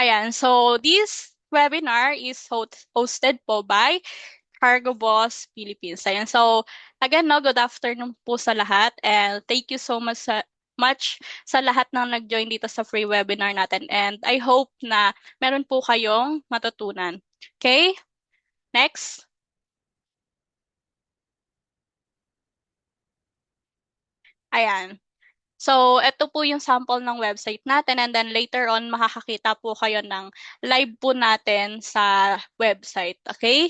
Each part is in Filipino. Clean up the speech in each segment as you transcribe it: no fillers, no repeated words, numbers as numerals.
Ayan, so this webinar is hosted po by Cargo Boss Philippines. Ayan, so again, no, good afternoon po sa lahat and thank you so much sa lahat ng nag-join dito sa free webinar natin and I hope na meron po kayong matutunan. Okay, next. Ayan. So, ito po yung sample ng website natin and then later on, makakakita po kayo ng live po natin sa website. Okay?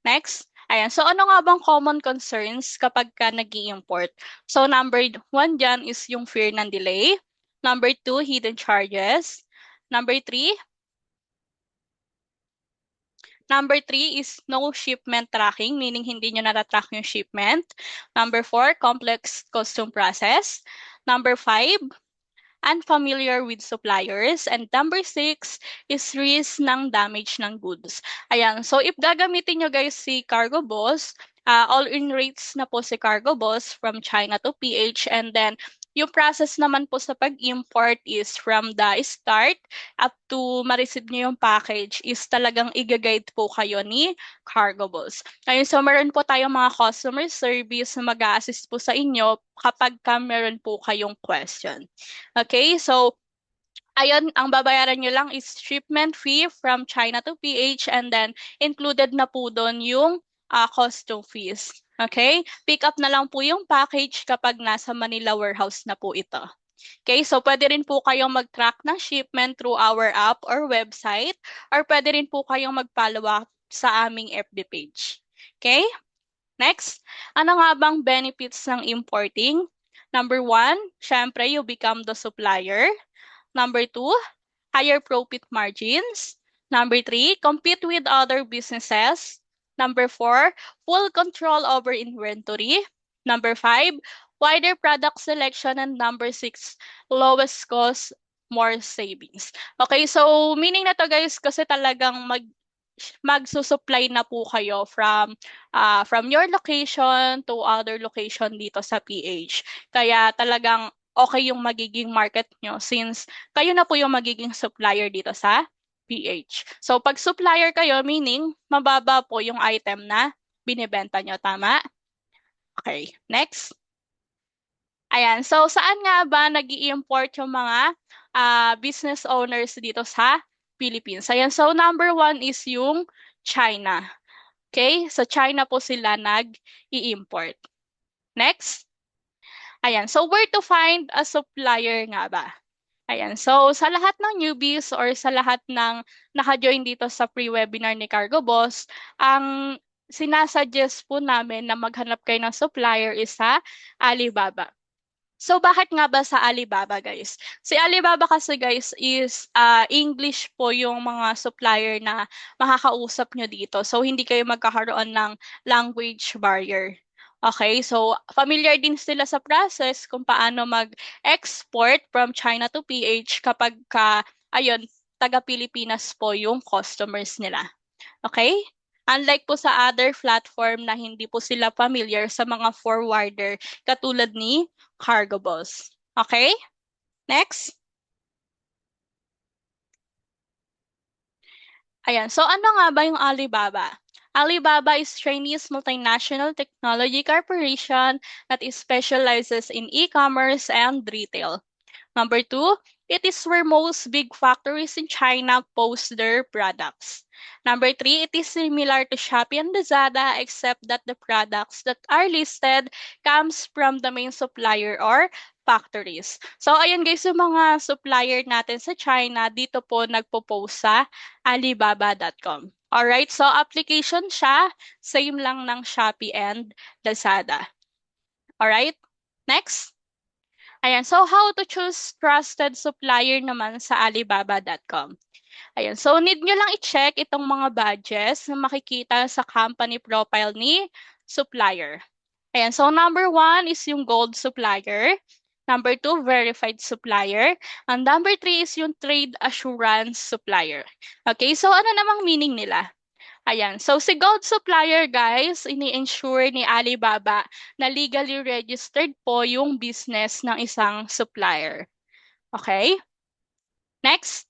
Next. Ayan. So, ano nga bang common concerns kapag ka nag-i-import? So, number one dyan is yung fear ng delay. Number two, hidden charges. Number three, Number three is no shipment tracking, meaning hindi nyo natatrack yung shipment. Number four, complex custom process. Number five, unfamiliar with suppliers. And number six is risk ng damage ng goods. Ayan, so if gagamitin nyo guys si Cargo Boss, all-in rates na po si Cargo Boss from China to PH and then yung process naman po sa pag-import is from the start up to ma-receive nyo yung package is talagang i-guide po kayo ni Cargo Boss. Ayun, so meron po tayong mga customer service na mag-a-assist po sa inyo kapag meron po kayong question. Okay, so ayun, ang babayaran nyo lang is shipment fee from China to PH and then included na po doon yung custom fees. Okay, pick up na lang po yung package kapag nasa Manila warehouse na po ito. Okay, so pwede rin po kayong mag-track ng shipment through our app or website or pwede rin po kayong mag-follow up sa aming FB page. Okay, next, ano nga bang benefits ng importing? Number one, syempre, you become the supplier. Number two, higher profit margins. Number three, compete with other businesses. Number four, full control over inventory. Number five, wider product selection. And number six, lowest cost, more savings. Okay, so meaning na to guys, kasi talagang magsusupply na po kayo from your location to other location dito sa PH. Kaya talagang okay yung magiging market nyo since kayo na po yung magiging supplier dito sa PH. So pag supplier kayo, meaning mababa po yung item na binibenta nyo. Tama? Okay, next. Ayan, so saan nga ba nag import yung mga business owners dito sa Philippines? Ayan, so number one is yung China. Okay, sa China po sila nag-i-import. Next. Ayan, so where to find a supplier nga ba? Ayan, so sa lahat ng newbies or sa lahat ng naka-join dito sa pre-webinar ni Cargo Boss, ang sinasuggest po namin na maghanap kayo ng supplier is sa Alibaba. So bakit nga ba sa Alibaba guys? Si Alibaba kasi guys is English po yung mga supplier na makakausap nyo dito. So hindi kayo magkakaroon ng language barrier. Okay, so familiar din sila sa process kung paano mag-export from China to PH kapag ayun, taga-Pilipinas po yung customers nila. Okay? Unlike po sa other platform na hindi po sila familiar sa mga forwarder katulad ni Cargo Boss. Okay? Next. Ayan. So ano nga ba yung Alibaba? Alibaba is Chinese multinational technology corporation that specializes in e-commerce and retail. Number two, it is where most big factories in China post their products. Number three, it is similar to Shopee and Lazada except that the products that are listed comes from the main supplier or factories. So ayun guys, yung mga supplier natin sa China, dito po nagpo-post sa alibaba.com. Alright, so application siya, same lang ng Shopee and Lazada. Alright, next. Ayan, so how to choose trusted supplier naman sa alibaba.com. Ayan, so need nyo lang i-check itong mga badges na makikita sa company profile ni supplier. Ayan, so number one is yung gold supplier. Number two, verified supplier. And number three is yung trade assurance supplier. Okay, so ano namang meaning nila? Ayan. So, si gold supplier, guys, ini-ensure ni Alibaba na legally registered po yung business ng isang supplier. Okay? Next.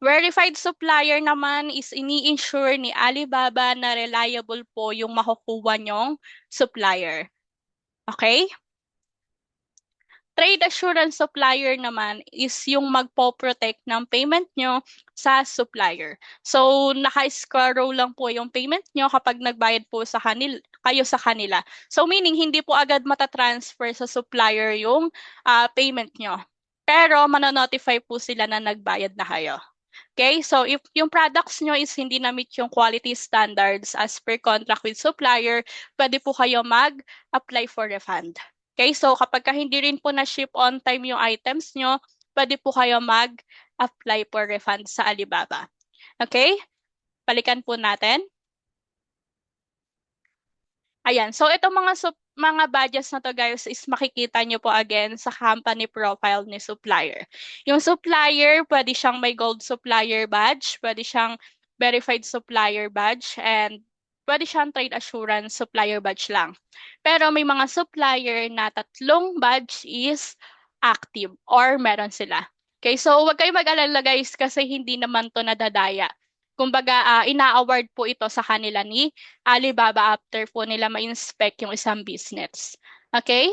Verified supplier naman is ini-ensure ni Alibaba na reliable po yung makukuha nyong supplier. Okay? Trade assurance supplier naman is yung magpo-protect ng payment nyo sa supplier. So, naka-escrow lang po yung payment nyo kapag nagbayad po kayo sa kanila. So, meaning hindi po agad matatransfer sa supplier yung payment nyo. Pero, manonotify po sila na nagbayad na kayo. Okay, so if yung products nyo is hindi na-meet yung quality standards as per contract with supplier, pwede po kayo mag-apply for refund. Okay, so kapag hindi rin po na-ship on time yung items nyo, pwede po kayo mag-apply for refund sa Alibaba. Okay, balikan po natin. Ayan, so itong mga badges na to guys is makikita nyo po again sa company profile ni supplier. Yung supplier, pwede siyang may gold supplier badge, pwede siyang verified supplier badge, and pwede siyang trade assurance supplier badge lang. Pero may mga supplier na 3 badge is active or meron sila. Okay, so huwag kayo mag-alala guys kasi hindi naman to nadadaya. Kumbaga, ina-award po ito sa kanila ni Alibaba after po nila ma-inspect yung isang business. Okay?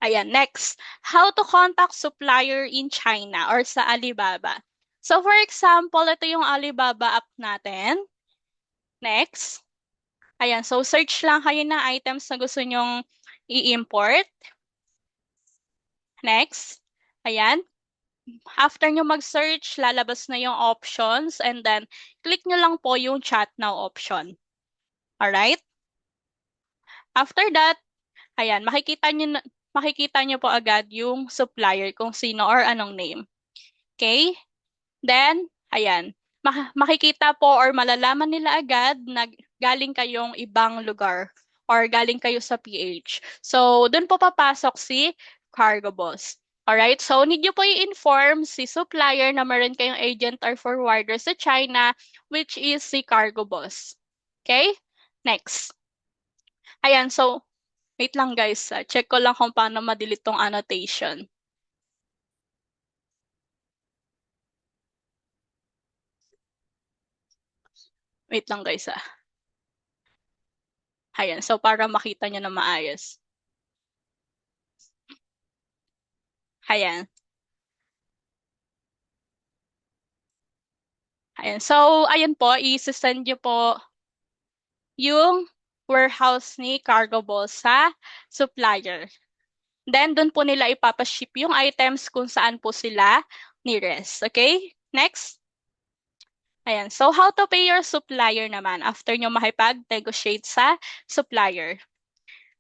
Ayan, next. How to contact supplier in China or sa Alibaba. So, for example, ito yung Alibaba app natin. Next. Ayan, so search lang kayo ng items na gusto nyong i-import. Next. Ayan. After nyo mag-search, lalabas na yung options and then click nyo lang po yung chat now option. Alright? After that, ayan, makikita nyo po agad yung supplier kung sino or anong name. Okay? Then, ayan, makikita po or malalaman nila agad na galing kayong ibang lugar or galing kayo sa PH. So, dun po papasok si Cargo Boss. Alright, so need nyo po i-inform si supplier na meron kayong agent or forwarder sa China, which is si Cargo Boss. Okay? Next. Ayan, so, wait lang guys. Check ko lang kung paano ma-delete tong annotation. Wait lang guys Ayan, so para makita nyo na maayos. Ayan. Ayan. So, ayun po, i-send nyo po yung warehouse ni Cargo Ball sa supplier. Then, dun po nila ipapaship yung items kung saan po sila nearest. Okay? Next. Ayan. So, how to pay your supplier naman after nyo makipag-negotiate sa supplier.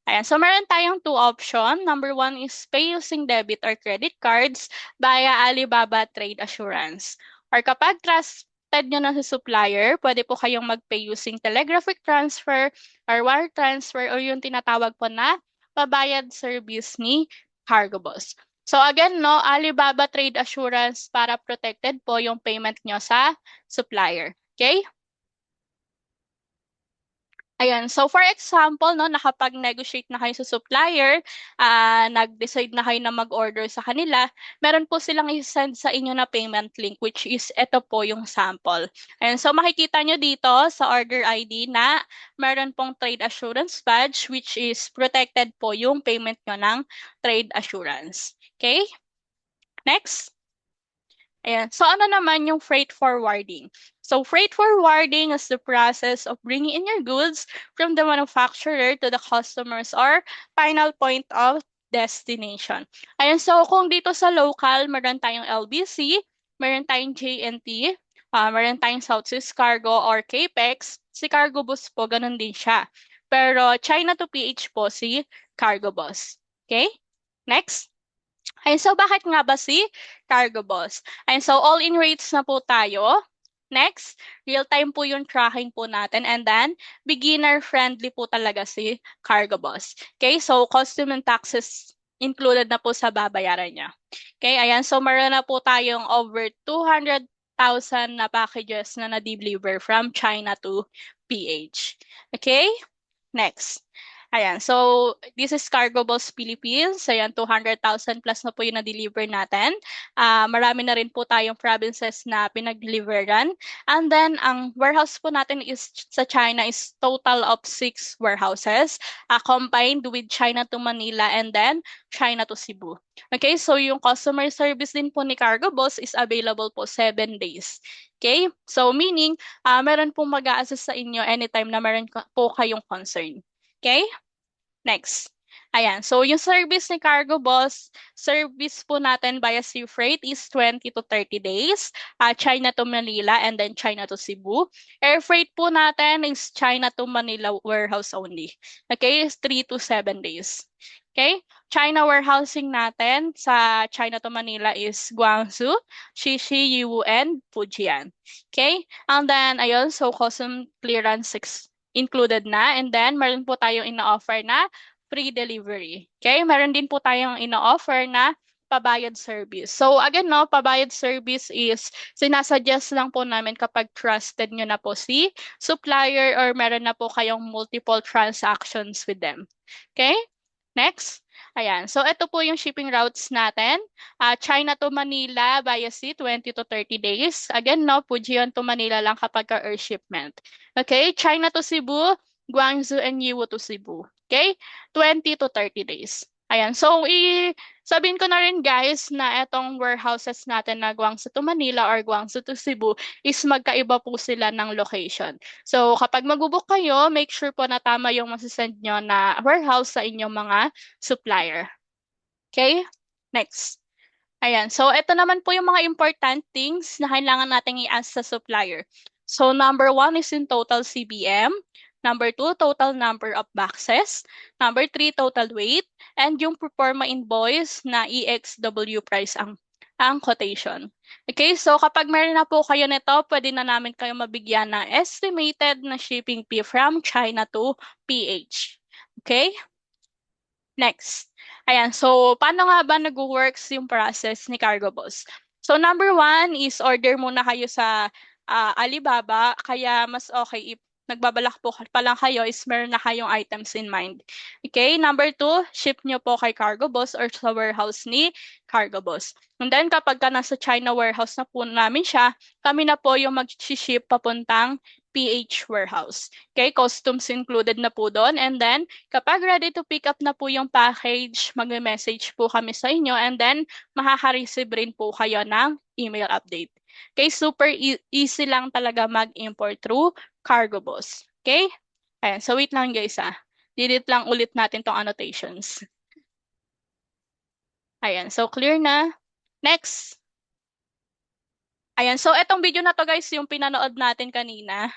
Ayan, so meron tayong 2 option. Number 1 is pay using debit or credit cards via Alibaba Trade Assurance. Or kapag trusted nyo na sa supplier, pwede po kayong mag-pay using telegraphic transfer or wire transfer or yung tinatawag po na pabayad service ni Cargo Boss. So again, no, Alibaba Trade Assurance para protected po yung payment nyo sa supplier. Okay? Ayan, so for example, no, nakapag-negotiate na kayo sa supplier, nag-decide na kayo na mag-order sa kanila, meron po silang i-send sa inyo na payment link, which is ito po yung sample. Ayan, so makikita nyo dito sa order ID na meron pong trade assurance badge, which is protected po yung payment nyo ng trade assurance. Okay? Next. Ayan. So, ano naman yung freight forwarding? So, freight forwarding is the process of bringing in your goods from the manufacturer to the customers or final point of destination. Ayan. So, kung dito sa local, meron tayong LBC, meron tayong JNT, meron tayong Southeast Cargo or Capex. Si Cargo Bus po, ganun din siya. Pero, China to PH po si Cargo Bus. Okay? Next. Ayun, so bakit nga ba si Cargo Boss? Ayun, so all-in rates na po tayo. Next, real-time po yung tracking po natin. And then, beginner-friendly po talaga si Cargo Boss. Okay, so costume and taxes included na po sa babayaran niya. Okay, ayan, so meron na po tayong over 200,000 na packages na na-deliver from China to PH. Okay, next. Ayan, so this is Cargo Boss Philippines. Ayan, 200,000 plus na po yung na-deliver natin. Marami na rin po tayong provinces na pinag-deliveran. And then, ang warehouse po natin is sa China is total of 6 warehouses, combined with China to Manila and then China to Cebu. Okay, so yung customer service din po ni Cargo Boss is available po 7 days. Okay, so meaning, meron pong mag-a-assist sa inyo anytime na meron po kayong concern. Okay? Next. Ayan. So, yung service ni Cargo Boss, service po natin via sea freight is 20 to 30 days. China to Manila and then China to Cebu. Air freight po natin is China to Manila warehouse only. Okay? Is 3 to 7 days. Okay? China warehousing natin sa China to Manila is Guangzhou, Shishi, Yiwu, and Fujian. Okay? And then, ayun, so custom clearance included na. And then, meron po tayong ina-offer na free delivery. Okay? Meron din po tayong ina-offer na pabayad service. So, again, no, pabayad service is sinasuggest lang po namin kapag trusted nyo na po si supplier or meron na po kayong multiple transactions with them. Okay? Next. Ayan. So, ito po yung shipping routes natin. China to Manila via sea, 20 to 30 days. Again, no, Fujian to Manila lang kapag air shipment. Okay? China to Cebu, Guangzhou and Yiwu to Cebu. Okay? 20 to 30 days. Ayan. So, sabihin ko na rin guys na itong warehouses natin na Guangzhou to Manila or Guangzhou to Cebu is magkaiba po sila ng location. So, kapag mag-book kayo, make sure po na tama yung masisend nyo na warehouse sa inyong mga supplier. Okay? Next. Ayan. So, ito naman po yung mga important things na kailangan nating i-ask sa supplier. So, number 1 is in total CBM. Number 2, total number of boxes. Number 3, total weight. And yung proforma invoice na EXW price ang quotation. Okay, so kapag meron na po kayo nito, pwede na namin kayo mabigyan ng estimated na shipping fee from China to PH. Okay? Next. Ayan, so paano nga ba nag-works yung process ni Cargo Boss? So number 1 is order muna kayo sa Alibaba, kaya mas okay if nagbabalak po pa lang kayo is meron na kayong items in mind. Okay, number 2, ship nyo po kay Cargo Boss or sa warehouse ni Cargo Boss. And then kapag ka nasa China warehouse na po namin siya, kami na po yung mag-ship papuntang PH warehouse. Okay, customs included na po doon. And then, kapag ready to pick up na po yung package, mag-message po kami sa inyo and then makaka-receive rin po kayo ng email update. Okay, super easy lang talaga mag-import through Cargo Boss. Okay? Ayan, so wait lang guys Delete lang ulit natin tong annotations. Ayan, so clear na. Next. Ayan, so etong video na to guys, yung pinanood natin kanina.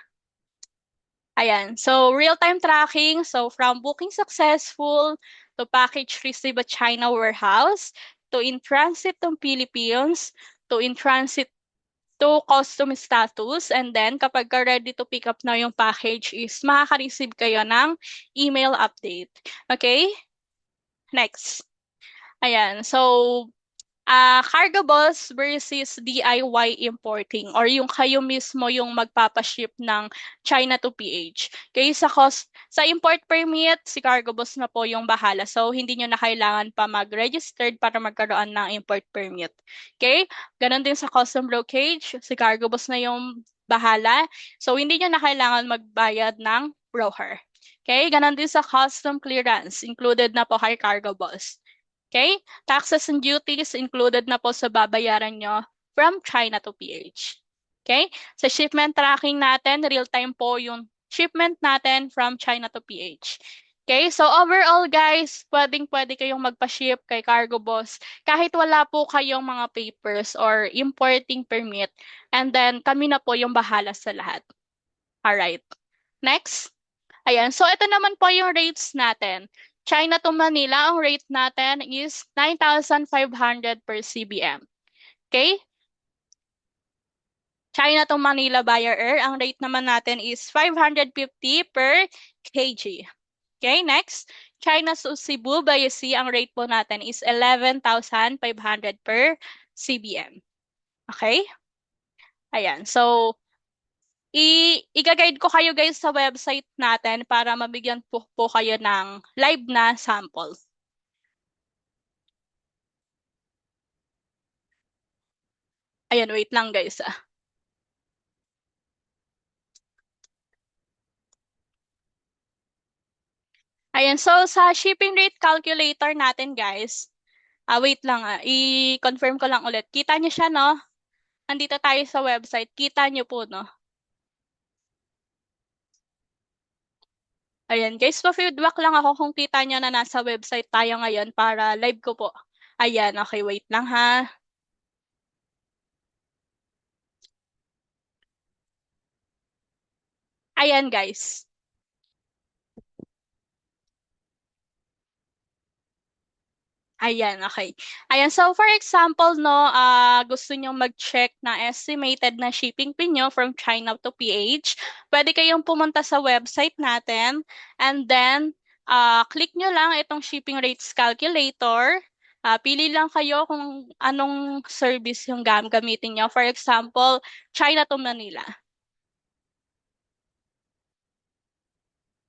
Ayan, so real-time tracking. So from booking successful to package received at China warehouse, to in transit to Philippines, to in transit to custom status, and then kapag ready to pick up na yung package is makaka-receive kayo ng email update. Okay? Next. Ayan, so Cargo Boss versus DIY importing or yung kayo mismo yung magpapaship ng China to PH. Okay, sa import permit, si Cargo Boss na po yung bahala. So, hindi nyo na kailangan pa mag-registered para magkaroon ng import permit. Okay, ganon din sa custom brokerage, si Cargo Boss na yung bahala. So, hindi nyo na kailangan magbayad ng broker. Okay, ganon din sa custom clearance, included na po kay Cargo Boss. Okay? Taxes and duties included na po sa babayaran nyo from China to PH. Okay? Sa shipment tracking natin, real-time po yung shipment natin from China to PH. Okay? So overall guys, pwedeng-pwede kayong magpa-ship kay Cargo Boss kahit wala po kayong mga papers or importing permit. And then kami na po yung bahala sa lahat. Alright. Next. Ayan. So ito naman po yung rates natin. China to Manila, ang rate natin is 9,500 per CBM. Okay? China to Manila via air, ang rate naman natin is 550 per kg. Okay, next. China to Cebu via sea, ang rate po natin is 11,500 per CBM. Okay? Ayan. So, i-guide ko kayo guys sa website natin para mabigyan po kayo ng live na sample. Ayan, wait lang guys ah. Ayan, so sa shipping rate calculator natin guys, wait lang i-confirm ko lang ulit. Kita niyo siya, no? Andito tayo sa website. Kita niyo po, no? Ayan, guys, pa-feedback lang ako kung kita niyo na nasa website tayo ngayon para live ko po. Ayan, okay, wait lang ha. Ayan, guys. Ayan, okay. Ayan, so for example, no, gusto nyo mag-check na estimated na shipping fee nyo from China to PH, pwede kayong pumunta sa website natin and then click nyo lang itong shipping rates calculator. Pili lang kayo kung anong service yung gamitin nyo. For example, China to Manila.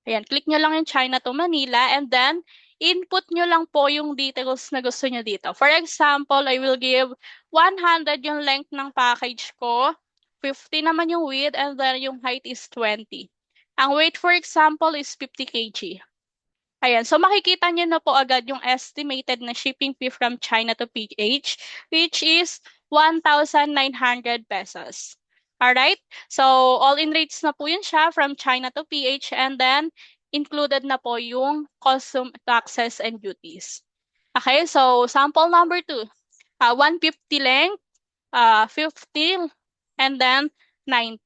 Ayan, click nyo lang yung China to Manila and then input nyo lang po yung details na gusto nyo dito. For example, I will give 100 yung length ng package ko, 50 naman yung width, and then yung height is 20. Ang weight, for example, is 50 kg. Ayan, so makikita nyo na po agad yung estimated na shipping fee from China to PH, which is 1,900 pesos. Alright? So, all-in rates na po yun siya from China to PH and then included na po yung custom taxes and duties. Okay, so sample number 2. 150 length, 50, and then 90.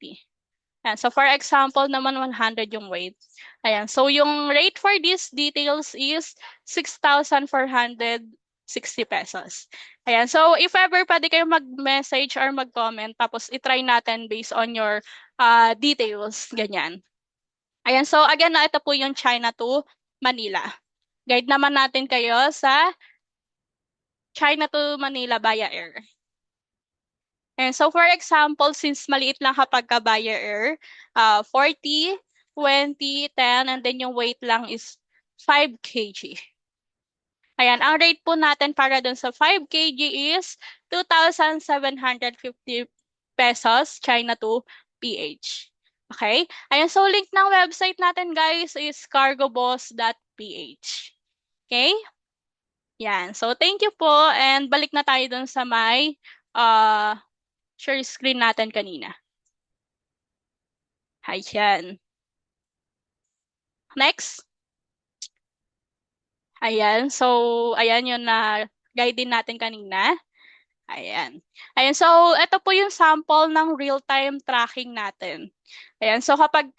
Ayan. So, for example naman, 100 yung weight. Ayan. So, yung rate for these details is 6,460 pesos. Ayan. So, if ever pwede kayo mag-message or mag-comment, tapos itry natin based on your details. Ganyan. Ayan. So, again, ito po yung China to Manila. Guide naman natin kayo sa China to Manila via air. And so for example, since maliit lang kapag ka via air, 40, 20, 10, and then yung weight lang is 5 kg. Ayan, ang rate po natin para dun sa 5 kg is 2,750 pesos, China to PH. Okay? Ayan, so link ng website natin guys is cargoboss.ph. Okay? Yan. So thank you po and balik na tayo dun sa may share screen natin kanina. Ayan. Next. Ayan. So, ayan yung na guide din natin kanina. Ayan. Ayan. So, ito po yung sample ng real-time tracking natin. Ayan. So, kapag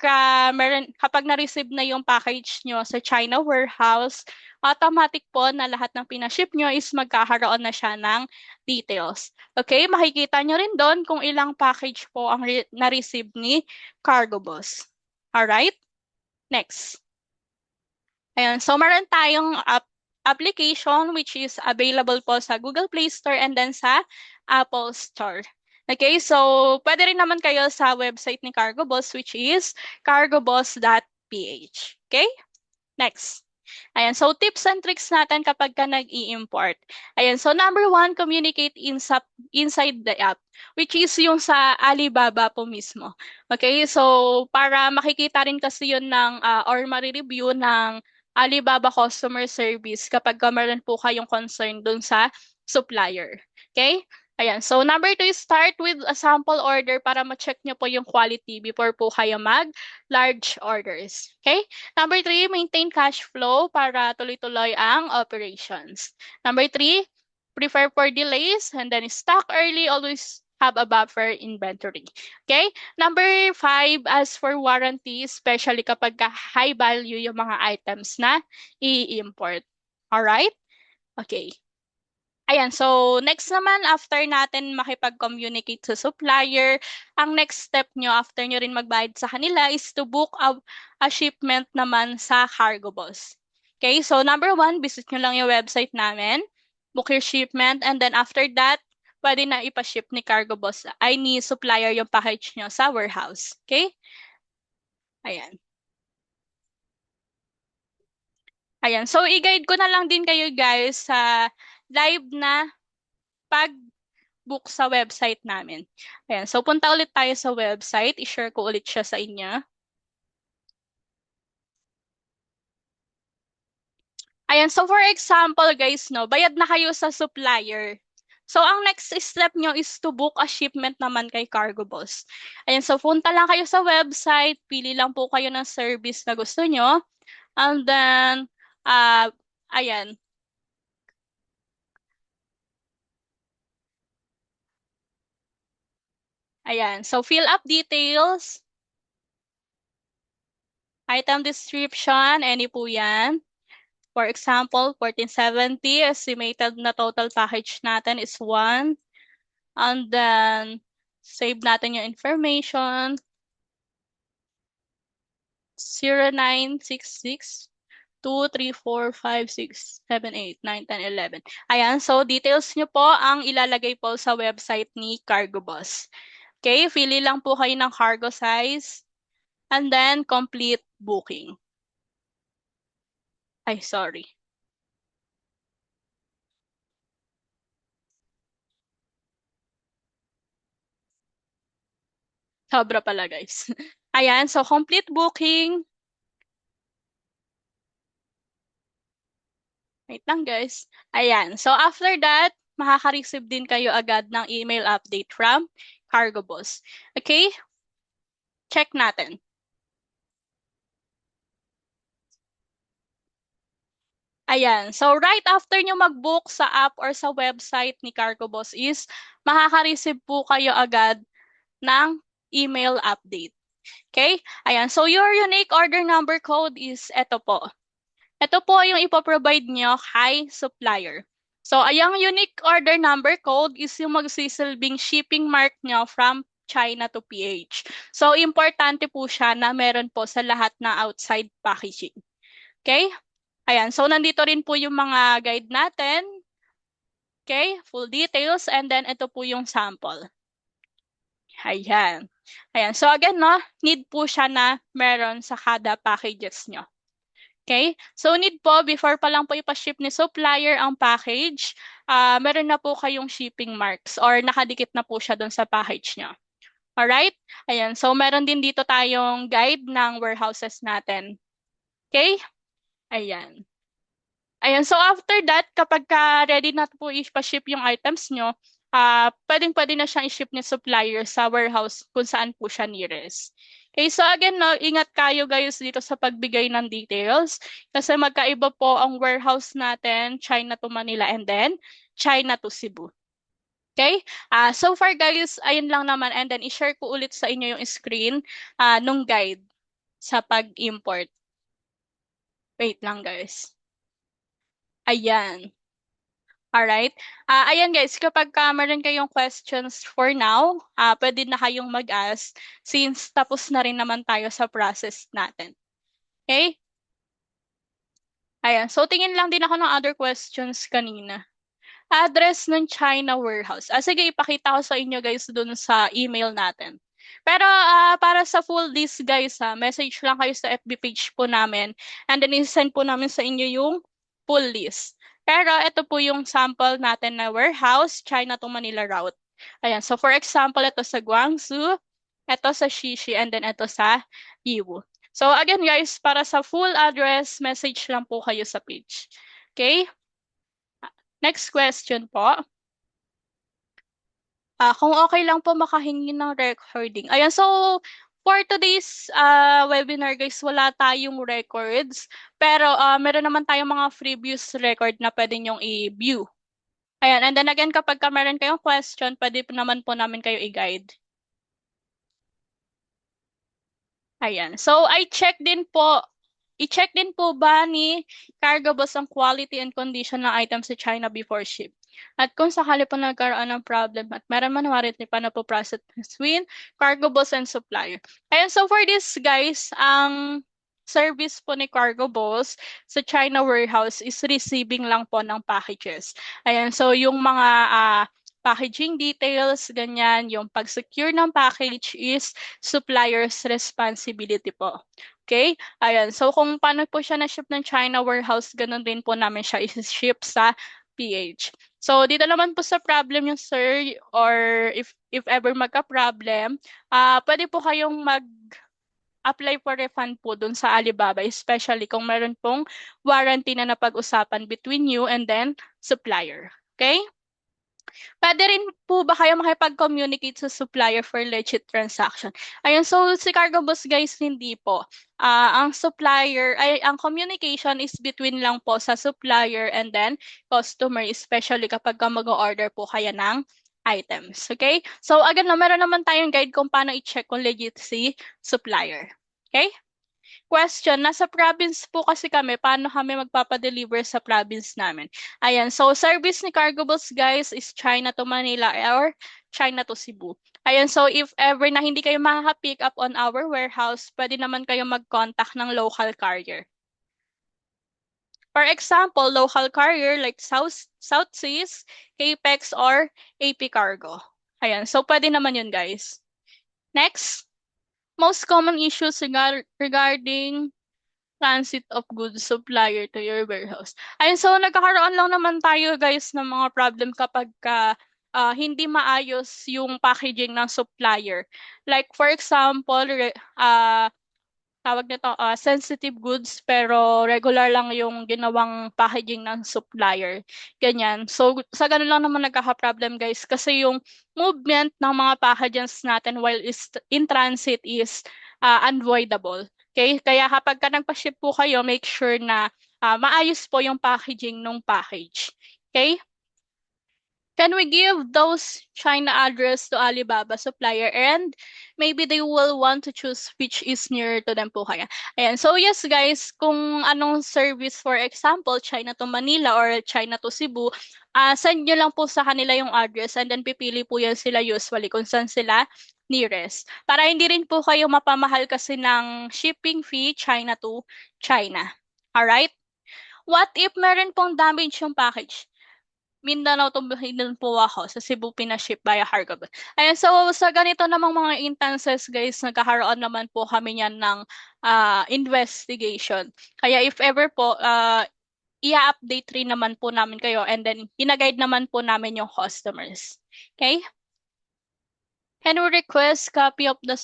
na-receive na yung package nyo sa China warehouse, automatic po na lahat ng pinaship nyo is magkakaroon na siya ng details. Okay? Makikita nyo rin doon kung ilang package po ang na-receive ni Cargo Boss. Alright? Next. Ayan, so meron tayong application which is available po sa Google Play Store and then sa Apple Store. Okay, so pwede rin naman kayo sa website ni Cargo Boss which is cargoboss.ph. Okay? Next. Ayan, so tips and tricks natin kapag ka nag-i-import. Ayan, so number 1, communicate inside the app, which is yung sa Alibaba po mismo. Okay, so para makikita rin kasi yun ng, or marireview ng Alibaba customer service kapag ka meron po kayong concern dun sa supplier. Okay? Ayan, so number 2 is start with a sample order para ma-check nyo po yung quality before po kayo mag-large orders. Okay? Number 3, maintain cash flow para tuloy-tuloy ang operations. Number 3, prepare for delays and then stock early, always have a buffer inventory. Okay? Number 5, as for warranty, especially kapag high value yung mga items na i-import. Alright? Okay. Ayan, so next naman, after natin makipag-communicate sa supplier, ang next step nyo after nyo rin magbayad sa kanila is to book a shipment naman sa Cargo Boss. Okay, so number 1, visit nyo lang yung website namin, book your shipment, and then after that, pwede na ipaship ni Cargo Boss, ay ni supplier yung package nyo sa warehouse. Okay? Ayan. Ayan. So, i-guide ko na lang din kayo guys sa live na pag-book sa website namin. Ayan. So, punta ulit tayo sa website. I-share ko ulit siya sa inyo. Ayan. So, for example guys, no, bayad na kayo sa supplier. So, ang next step nyo is to book a shipment naman kay Cargo Boss. Ayan. So, punta lang kayo sa website. Pili lang po kayo ng service na gusto nyo. And then, ayan. Ayan. So, fill up details. Item description. Any po yan. For example, 1470. Estimated na total package natin is 1. And then, save natin yung information. 0966 2, 3, 4, 5, 6, 7, 8, 9, 10, 11. Ayan, so details nyo po ang ilalagay po sa website ni Cargo Boss. Okay, pili lang po kayo ng cargo size and then complete booking. Ay, sorry. Sobra pala, guys. Ayan, so complete booking. Wait lang, guys. Ayan, so after that, makaka-receive din kayo agad ng email update from Cargo Boss. Okay? Check natin. Ayan. So, right after nyo mag-book sa app or sa website ni Cargo Boss is, makaka-receive po kayo agad ng email update. Okay? Ayan. So, your unique order number code is ito po. Ito po yung ipoprovide nyo kay supplier. So, ayang unique order number code is yung magsisilbing shipping mark nyo from China to PH. So, importante po siya na meron po sa lahat na outside packaging. Okay? Ayan, so nandito rin po yung mga guide natin. Okay, full details. And then ito po yung sample. Ayan. Ayan, so again, no, need po siya na meron sa kada packages nyo. Okay, so need po, before pa lang po ipaship ni supplier ang package, meron na po kayong shipping marks or nakadikit na po siya doon sa package nyo. Alright? Ayan, so meron din dito tayong guide ng warehouses natin. Okay? Ayan. Ayan, so after that, kapag ready na po i-ship yung items nyo, pwedeng-pwede na siyang i-ship ni supplier sa warehouse kung saan po siya nearest. Okay, so again, no, ingat kayo guys dito sa pagbigay ng details kasi magkaiba po ang warehouse natin, China to Manila and then China to Cebu. Okay? So far guys, ayun lang naman and then i-share ko ulit sa inyo yung screen nung guide sa pag-import. Wait lang guys. Ayan. Alright. Ayan guys, kapag meron kayong questions for now, pwede na kayong mag-ask since tapos na rin naman tayo sa process natin. Okay? Ayan. So, tingin lang din ako ng other questions kanina. Address ng China warehouse. Sige, ipakita ko sa inyo guys dun sa email natin. Pero para sa full list guys, message lang kayo sa FB page po namin and then i-send po namin sa inyo yung full list. Pero ito po yung sample natin na warehouse, China to Manila route. Ayan, so for example, ito sa Guangzhou, ito sa Shishi, and then ito sa Yiwu. So again guys, para sa full address, message lang po kayo sa page. Okay? Next question po. Kung okay lang po makahingi ng recording. Ayan, so for today's webinar guys, wala tayong records. Pero meron naman tayong mga previous record na pwede nyong i-view. Ayan, and then again, kapag meron kayong question, pwede po naman po namin kayo i-guide. Ayan, so i-check din po ba ni Cargo Boss ang quality and condition ng items sa China before ship? At kung sakali po nagkaroon ng problem at meron man warranty pa na po process between Cargo Boss and supplier. Ayan, so for this guys, ang service po ni Cargo Boss sa China warehouse is receiving lang po ng packages. Ayan, so yung mga packaging details, ganyan. Yung pag-secure ng package is supplier's responsibility po. Okay? Ayan. So, kung paano po siya na-ship ng China warehouse, ganun din po namin siya i-ship sa PH. So, dito naman po sa problem yung sir, or if ever magka-problem, pwede po kayong apply for refund po dun sa Alibaba, especially kung meron pong warranty na napag-usapan between you and then supplier. Okay? Pwede rin po ba kayo makipag-communicate sa supplier for legit transaction? Ayun, so si Cargo Boss guys, hindi po. Ang supplier, ang communication is between lang po sa supplier and then customer, especially kapag mag-order po kaya ng items. Okay? So again, meron naman tayong guide kung paano i-check kung legit si supplier. Okay? Question, nasa province po kasi kami, paano kami magpapadeliver sa province namin? Ayan, so service ni Cargo Boss guys is China to Manila or China to Cebu. Ayan, so if ever na hindi kayo makaka-pick up on our warehouse, pwede naman kayo mag-contact ng local carrier. For example, local carrier like South Seas, Capex, or AP Cargo. Ayan, so pwede naman yun guys. Next, most common issues regarding transit of goods supplier to your warehouse. Ayun, so nagkakaroon lang naman tayo guys ng mga problem kapag hindi maayos yung packaging ng supplier. Like for example, tawag nito, sensitive goods pero regular lang yung ginawang packaging ng supplier. Ganyan. So sa ganun lang naman nagkaka-problem guys kasi yung movement ng mga packages natin while is in transit is unavoidable. Okay? Kaya kapag nagpa-ship po kayo, make sure na maayos po yung packaging ng package. Okay? Can we give those China address to Alibaba supplier and maybe they will want to choose which is nearer to them po kaya. Ayan. So yes guys, kung anong service for example, China to Manila or China to Cebu, send nyo lang po sa kanila yung address and then pipili po yan sila usually kung saan sila nearest. Para hindi rin po kayo mapamahal kasi ng shipping fee China to China. Alright? What if meron pong damage yung package? Mindanao tumbahin po ako sa Cebu pinaship via cargo. Ayan, so sa ganito namang mga instances guys, nagkakaroon naman po kami niyan ng investigation. Kaya if ever po, i-update rin naman po namin kayo and then gina-guide naman po namin yung customers. Okay? Can we request copy of the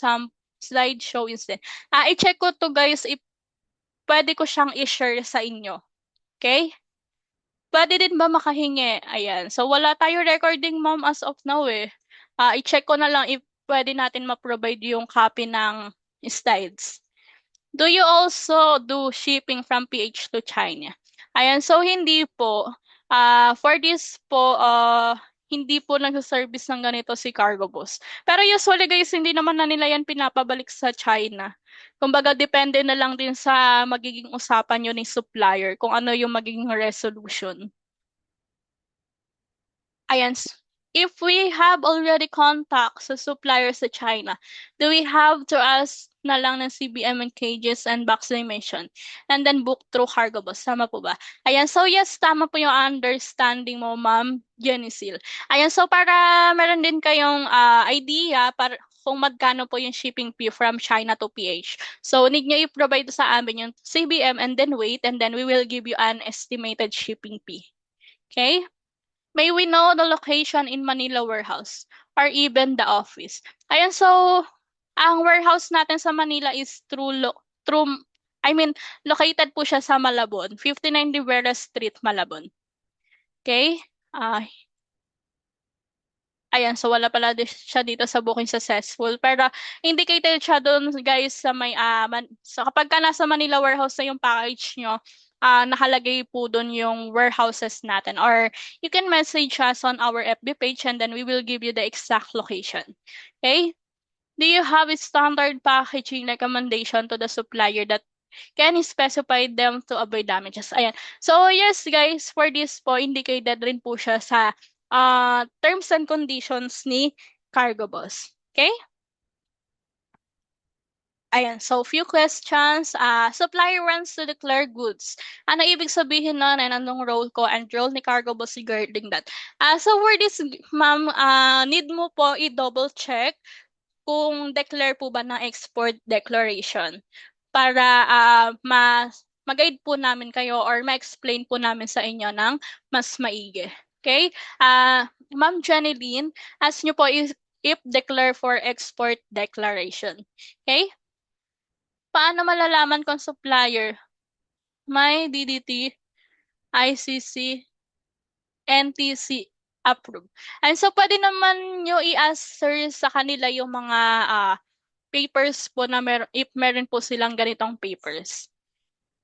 slideshow instead? I-check ko to guys if pwede ko siyang i-share sa inyo. Okay? Pwede din ba makahingi? Ayan. So, wala tayo recording, ma'am, as of now eh. I-check ko na lang if pwede natin ma-provide yung copy ng slides. Do you also do shipping from PH to China? Ayan. So, hindi po. For this po, hindi po nagsaservice ng ganito si Cargo Boss. Pero usually guys, hindi naman na nila yan pinapabalik sa China. Kumbaga, depende na lang din sa magiging usapan nyo ni supplier kung ano yung magiging resolution. Ayan. If we have already contact sa suppliers sa China, do we have to ask na lang ng CBM and cages and box dimension and then book through cargo bus? Tama po ba? Ayan. So yes, tama po yung understanding mo, Ma'am Jenisil. Ayan. So para meron din kayong idea para kung magkano po yung shipping fee from China to PH. So need nyo i-provide sa amin yung CBM and then wait and then we will give you an estimated shipping fee. Okay? May we know the location in Manila warehouse or even the office? Ayan, so ang warehouse natin sa Manila is located po siya sa Malabon, 59 Rivera Street, Malabon. Okay? Ayan, so wala pala siya dito sa booking successful. Pero indicated siya doon guys sa may, so kapag ka nasa Manila warehouse na yung package nyo, nakalagay po doon yung warehouses natin. Or you can message us on our FB page and then we will give you the exact location. Okay? Do you have a standard packaging recommendation to the supplier that can specify them to avoid damages? Ayan. So yes guys, for this po, indicated rin po siya sa terms and conditions ni Cargo Boss. Okay? Ayan, so few questions. Supplier wants to declare goods. Ano ibig sabihin nun and anong role ko and role ni Cargo Boss regarding that? So for this, ma'am, need mo po i-double check kung declare po ba ng export declaration para mag-guide po namin kayo or ma-explain po namin sa inyo ng mas maigi. Okay? Ma'am Janeline, ask nyo po if declare for export declaration. Okay? Paano malalaman kung supplier may DDT, ICC, NTC approved? And so, pwede naman nyo i-answer sa kanila yung mga papers po na if meron po silang ganitong papers.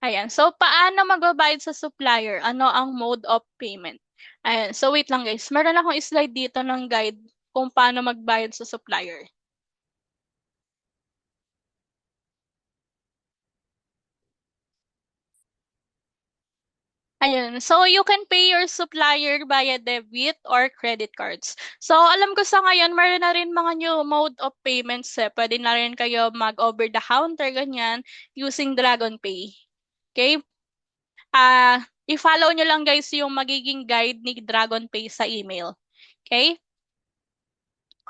Ayan. So, paano magbabayad sa supplier? Ano ang mode of payment? Ayan. So, wait lang guys. Meron akong slide dito ng guide kung paano magbayad sa supplier. Ayun. So, you can pay your supplier via debit or credit cards. So, alam ko sa ngayon, meron na rin mga new mode of payments. Pwede na rin kayo mag-over the counter, ganyan, using DragonPay. Okay? I-follow nyo lang guys yung magiging guide ni DragonPay sa email. Okay?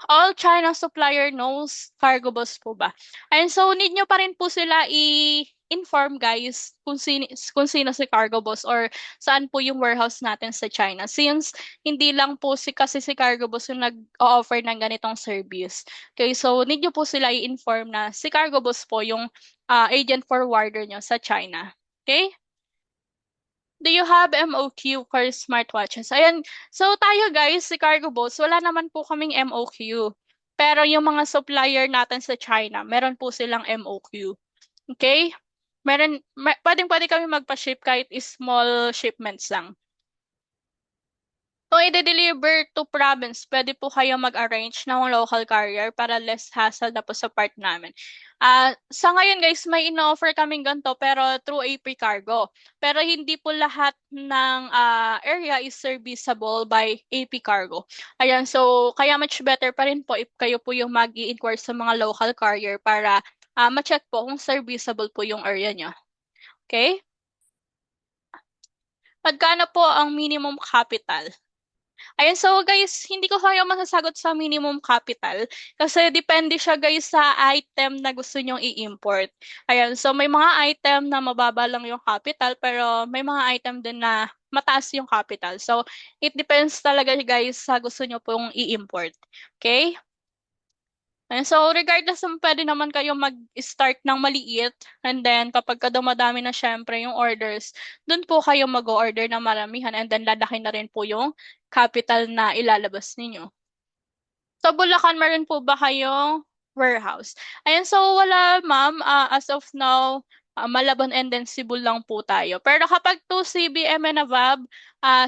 All China supplier knows Cargo Boss po ba? And so, need nyo pa rin po sila i-inform guys kung sino si Cargo Boss or saan po yung warehouse natin sa China. Since hindi lang po kasi si Cargo Boss yung nag-offer ng ganitong service. Okay, so need nyo po sila i-inform na si Cargo Boss po yung agent forwarder nyo sa China. Okay? Do you have MOQ for smartwatches? Ayan. So tayo guys, si Cargo Boss, wala naman po kaming MOQ. Pero yung mga supplier natin sa China, meron po silang MOQ. Okay? Pwedeng-pwede kami magpa-ship kahit small shipments lang. Kung i-deliver to province, pwede po kayo mag-arrange ng local carrier para less hassle na po sa part namin. Sa ngayon guys, may in-offer kaming ganito pero through AP Cargo. Pero hindi po lahat ng area is serviceable by AP Cargo. Ayan, so kaya much better pa rin po if kayo po yung mag-i-inquire sa mga local carrier para ma-check po kung serviceable po yung area nyo. Okay? Magkano po ang minimum capital? Ayan, so guys, hindi ko kayo masasagot sa minimum capital kasi depende siya guys sa item na gusto nyong i-import. Ayan, so may mga item na mababa lang yung capital pero may mga item din na mataas yung capital. So, it depends talaga guys sa gusto nyo pong i-import. Okay? And so, regardless kung pwede naman kayo mag-start ng maliit and then kapag dumadami na syempre yung orders, dun po kayo mag-order ng maramihan and then lalaki na rin po yung capital na ilalabas ninyo. Sa Bulacan, meron po ba kayong warehouse? Ayan, so wala ma'am. As of now, Malabon and then Cebu lang po tayo. Pero kapag 2 CBM and above,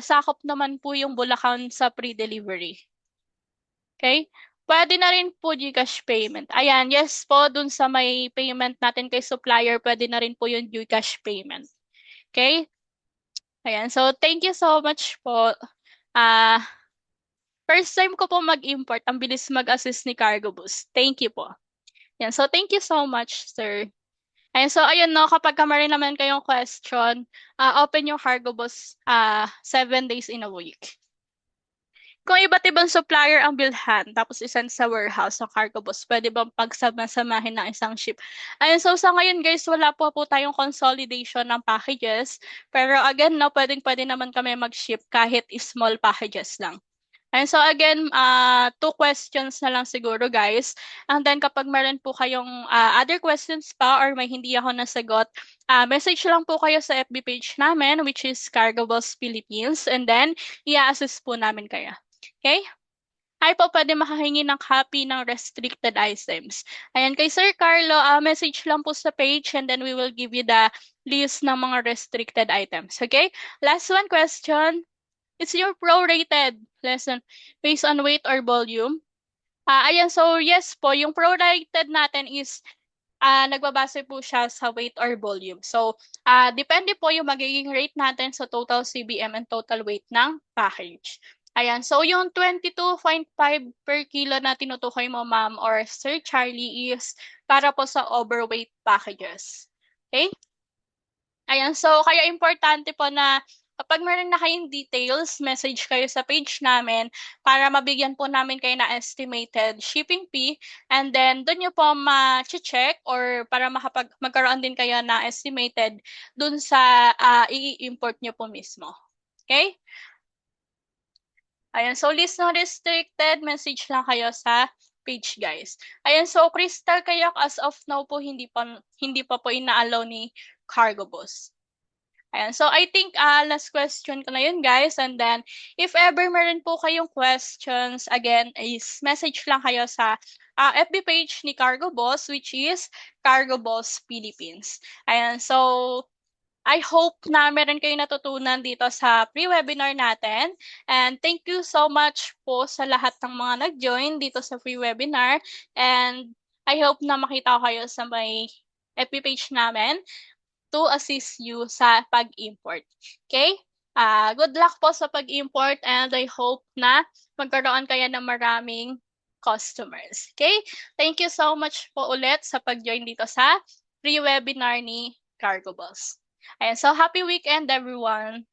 sakop naman po yung Bulacan sa pre-delivery. Okay? Pwede na rin po GCash payment. Ayan, yes po, dun sa may payment natin kay supplier, pwede na rin po yung GCash payment. Okay? Ayan, so thank you so much po. First time ko po mag-import, ang bilis mag-assist ni Cargo Boost. Thank you po. Yan, so thank you so much, sir. Ayan, so ayun no, kapag meron naman kayong question, open yung Cargo Boost 7 days in a week. Kung iba't ibang supplier ang bilhan, tapos isend sa warehouse ng Cargo Boss, pwede bang pagsama-samahin ng isang ship? Ayun, so sa ngayon guys, wala po tayong consolidation ng packages. Pero again, no, pwede naman kami mag-ship kahit small packages lang. And so again, 2 questions na lang siguro guys. And then kapag meron po kayong other questions pa or may hindi ako nasagot, message lang po kayo sa FB page namin which is Cargo Boss Philippines and then i-assist po namin kayo. Okay? Ay po, pwede makahingi ng copy ng restricted items. Ayan, kay Sir Carlo, message lang po sa page and then we will give you the list ng mga restricted items. Okay? Last one question. Is your prorated lesson based on weight or volume? Ayan, so yes po, yung prorated natin is nagbabase po siya sa weight or volume. So, depende po yung magiging rate natin sa total CBM and total weight ng package. Ayan, so yung 22.5 per kilo na tinutukoy mo, ma'am or Sir Charlie, is para po sa overweight packages. Okay? Ayan, so kaya importante po na kapag meron na kayong details, message kayo sa page namin para mabigyan po namin kayo na estimated shipping fee, and then doon nyo po ma-check or para magkaroon din kayo na estimated dun sa i-import nyo po mismo. Okay? Ayan, so list not restricted, message lang kayo sa page, guys. Ayan, so Crystal Kayak as of now po hindi pa po ina-allow ni Cargo Boss. Ayan, so I think last question ko na yun, guys, and then if ever meron po kayong questions, again is message lang kayo sa FB page ni Cargo Boss, which is Cargo Boss Philippines. Ayan, so I hope na meron kayong natutunan dito sa pre-webinar natin. And thank you so much po sa lahat ng mga nag-join dito sa pre-webinar. And I hope na makita ko kayo sa may FB page namin to assist you sa pag-import. Okay? Good luck po sa pag-import, and I hope na magkaroon kayo ng maraming customers. Okay? Thank you so much po ulit sa pag-join dito sa pre-webinar ni Cargo Boss. Ayan, so happy weekend everyone!